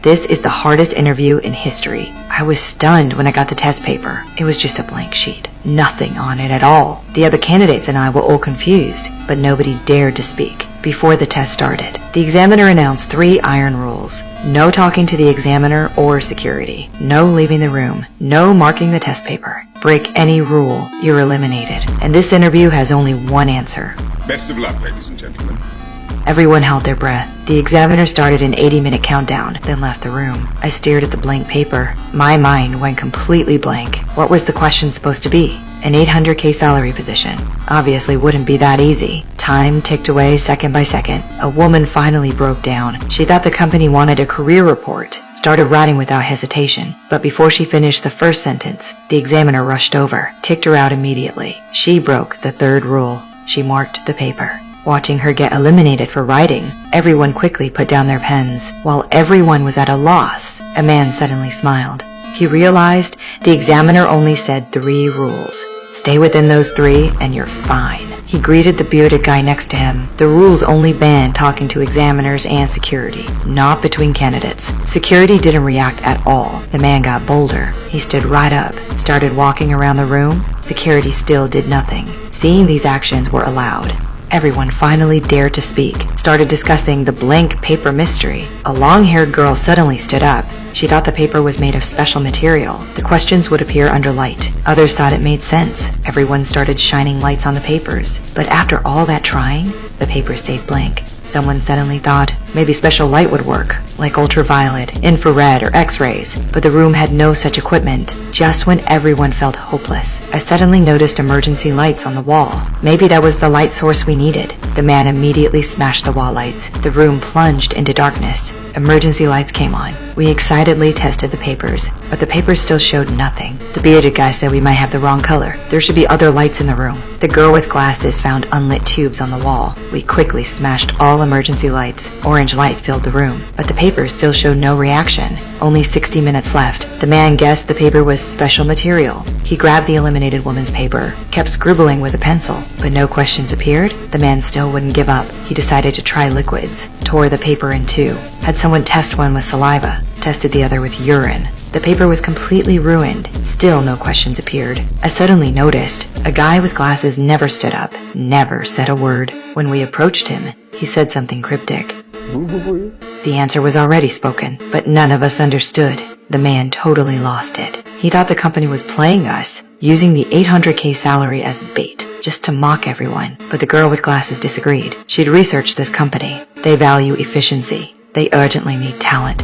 This is the hardest interview in history. I was stunned when I got the test paper. It was just a blank sheet. Nothing on it at all. The other candidates and I were all confused, but nobody dared to speak. Before the test started, the examiner announced 3 iron rules. No talking to the examiner or security. No leaving the room. No marking the test paper. Break any rule, you're eliminated. And this interview has only one answer. Best of luck, ladies and gentlemen. Everyone held their breath. The examiner started an 80-minute countdown, then left the room. I stared at the blank paper. My mind went completely blank. What was the question supposed to be? An 800K salary position. Obviously wouldn't be that easy. Time ticked away second by second. A woman finally broke down. She thought the company wanted a career report. Started writing without hesitation. But before she finished the first sentence, the examiner rushed over, kicked her out immediately. She broke the 3rd rule. She marked the paper. Watching her get eliminated for writing, everyone quickly put down their pens. While everyone was at a loss, a man suddenly smiled. He realized the examiner only said 3 rules. Stay within those 3 and you're fine. He greeted the bearded guy next to him. The rules only banned talking to examiners and security, not between candidates. Security didn't react at all. The man got bolder. He stood right up, started walking around the room. Security still did nothing. Seeing these actions were allowed. Everyone finally dared to speak, started discussing the blank paper mystery. A long-haired girl suddenly stood up. She thought the paper was made of special material. The questions would appear under light. Others thought it made sense. Everyone started shining lights on the papers. But after all that trying, the paper stayed blank. Someone suddenly thought maybe special light would work, like ultraviolet, infrared, or x-rays, but the room had no such equipment. Just when everyone felt hopeless, I suddenly noticed emergency lights on the wall. Maybe that was the light source we needed. The man immediately smashed the wall lights. The room plunged into darkness. Emergency lights came on. We excitedly tested the papers, but the papers still showed nothing. The bearded guy said we might have the wrong color. There should be other lights in the room. The girl with glasses found unlit tubes on the wall. We quickly smashed all emergency lights. Orange light filled the room, but the papers still showed no reaction. Only 60 minutes left. The man guessed the paper was special material. He grabbed the eliminated woman's paper, kept scribbling with a pencil, but no questions appeared. The man still wouldn't give up. He decided to try liquids, tore the paper in 2. Had someone test one with saliva, tested the other with urine. The paper was completely ruined. Still no questions appeared. I suddenly noticed a guy with glasses never stood up, never said a word. When we approached him, he said something cryptic. The answer was already spoken, but none of us understood. The man totally lost it. He thought the company was playing us, using the 800K salary as bait, just to mock everyone. But the girl with glasses disagreed. She'd researched this company. They value efficiency. They urgently need talent.